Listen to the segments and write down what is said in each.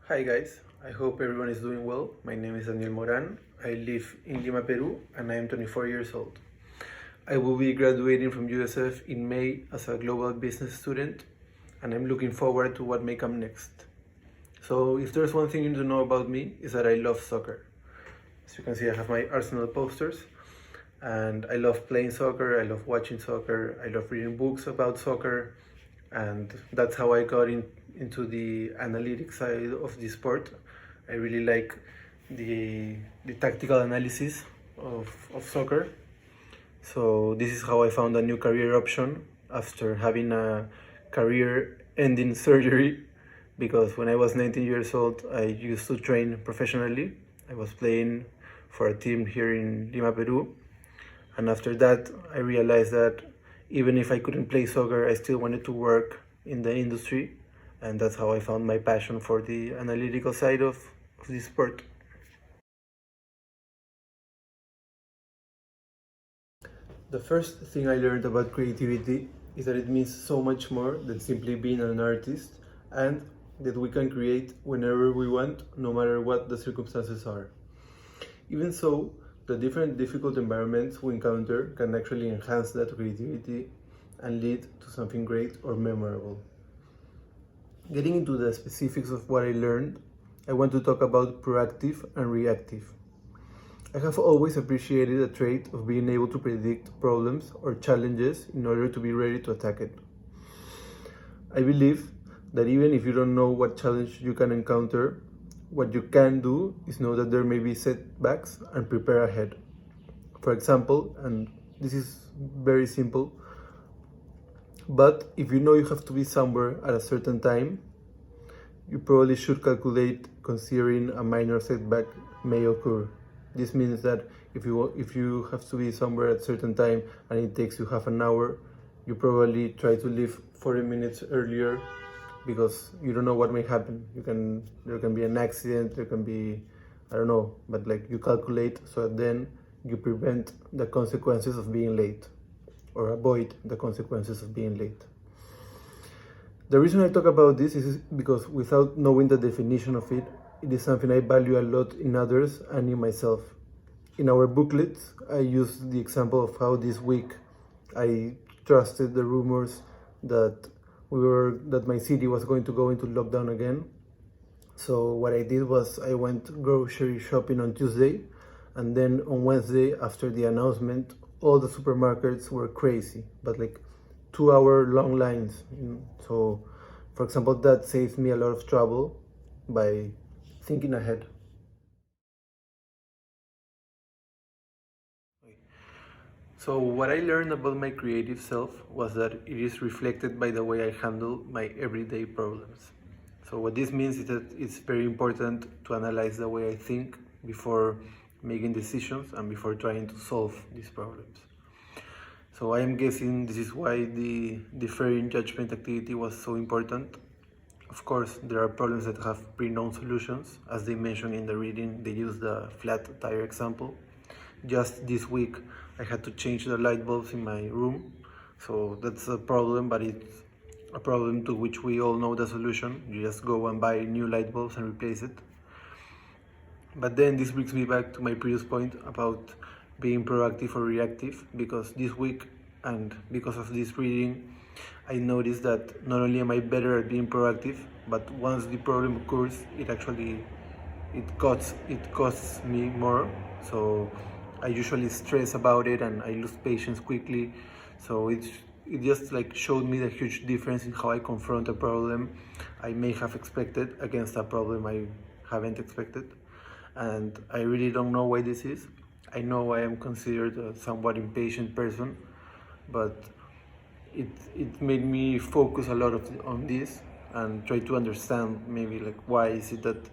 Hi guys, I hope everyone is doing well. My name is Daniel Moran. I live in Lima, Peru, and I am 24 years old. I will be graduating from USF in May as a global business student, and I'm looking forward to what may come next. So, if there's one thing you need to know about me, is that I love soccer. As you can see, I have my Arsenal posters, and I love playing soccer, I love watching soccer, I love reading books about soccer, and that's how I got into the analytic side of the sport. I really like the tactical analysis of soccer. So this is how I found a new career option after having a career-ending surgery, because when I was 19 years old, I used to train professionally. I was playing for a team here in Lima, Peru. And after that, I realized that even if I couldn't play soccer, I still wanted to work in the industry. And that's how I found my passion for the analytical side of the sport. The first thing I learned about creativity is that it means so much more than simply being an artist, and that we can create whenever we want, no matter what the circumstances are. Even so, the different difficult environments we encounter can actually enhance that creativity and lead to something great or memorable. Getting into the specifics of what I learned, I want to talk about proactive and reactive. I have always appreciated the trait of being able to predict problems or challenges in order to be ready to attack it. I believe that even if you don't know what challenge you can encounter, what you can do is know that there may be setbacks and prepare ahead. For example, and this is very simple, but if you know you have to be somewhere at a certain time, you probably should calculate considering a minor setback may occur. This means that if you have to be somewhere at a certain time and it takes you half an hour, you probably try to leave 40 minutes earlier, because you don't know what may happen. There can be an accident, there can be, I don't know, but like you calculate so that then you prevent the consequences of being late, or avoid the consequences of being late. The reason I talk about this is because without knowing the definition of it, it is something I value a lot in others and in myself. In our booklets, I used the example of how this week I trusted the rumors that my city was going to go into lockdown again. So what I did was I went grocery shopping on Tuesday, and then on Wednesday, after the announcement, all the supermarkets were crazy, but like 2 hour long lines. So, for example, that saved me a lot of trouble by thinking ahead. So what I learned about my creative self was that it is reflected by the way I handle my everyday problems. So what this means is that it's very important to analyze the way I think before making decisions and before trying to solve these problems. So I am guessing this is why the deferring judgment activity was so important. Of course, there are problems that have pre-known solutions. As they mentioned in the reading, they use the flat tire example. Just this week, I had to change the light bulbs in my room. So that's a problem, but it's a problem to which we all know the solution. You just go and buy new light bulbs and replace it. But then this brings me back to my previous point about being proactive or reactive, because this week and because of this reading, I noticed that not only am I better at being proactive, but once the problem occurs, it costs me more. So I usually stress about it and I lose patience quickly. So it just like showed me the huge difference in how I confront a problem I may have expected against a problem I haven't expected. And I really don't know why this is. I know I am considered a somewhat impatient person, but it made me focus a lot on this and try to understand maybe like why is it that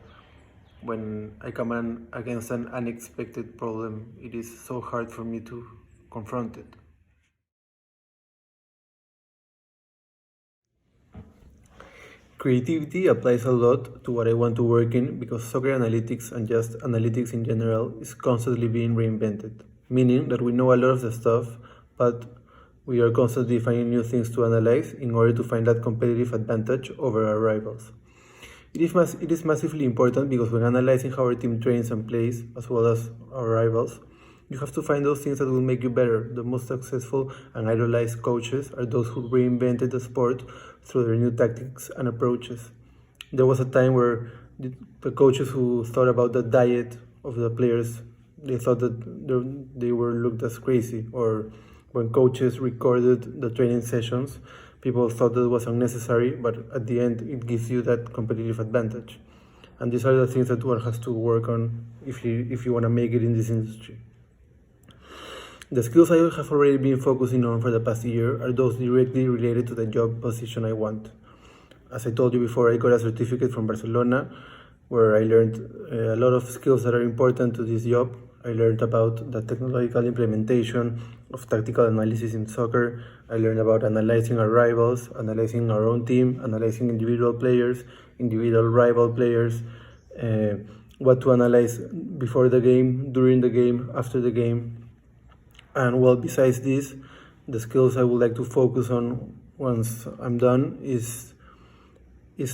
when I come against an unexpected problem, it is so hard for me to confront it. Creativity applies a lot to what I want to work in, because soccer analytics and just analytics in general is constantly being reinvented, meaning that we know a lot of the stuff, but we are constantly finding new things to analyze in order to find that competitive advantage over our rivals. It is massively important because when analyzing how our team trains and plays, as well as our rivals, you have to find those things that will make you better. The most successful and idolized coaches are those who reinvented the sport through their new tactics and approaches. There was a time where the coaches who thought about the diet of the players, they thought that they were looked as crazy. Or when coaches recorded the training sessions, people thought that it was unnecessary, but at the end it gives you that competitive advantage. And these are the things that one has to work on if you want to make it in this industry. The skills I have already been focusing on for the past year are those directly related to the job position I want. As I told you before, I got a certificate from Barcelona where I learned a lot of skills that are important to this job. I learned about the technological implementation of tactical analysis in soccer. I learned about analyzing our rivals, analyzing our own team, analyzing individual players, individual rival players, what to analyze before the game, during the game, after the game. And well, besides this, the skills I would like to focus on once I'm done is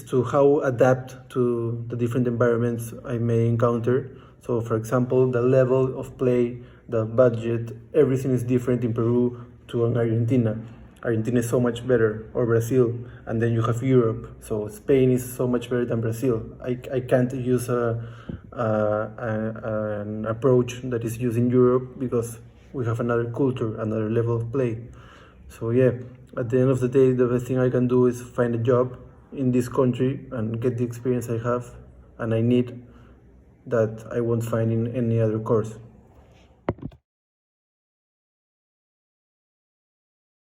to how adapt to the different environments I may encounter. So for example, the level of play, the budget, everything is different in Peru to in Argentina. Argentina is so much better, or Brazil, and then you have Europe. So Spain is so much better than Brazil. I can't use an approach that is used in Europe because we have another culture, another level of play. So yeah, at the end of the day, the best thing I can do is find a job in this country and get the experience I have and I need that I won't find in any other course.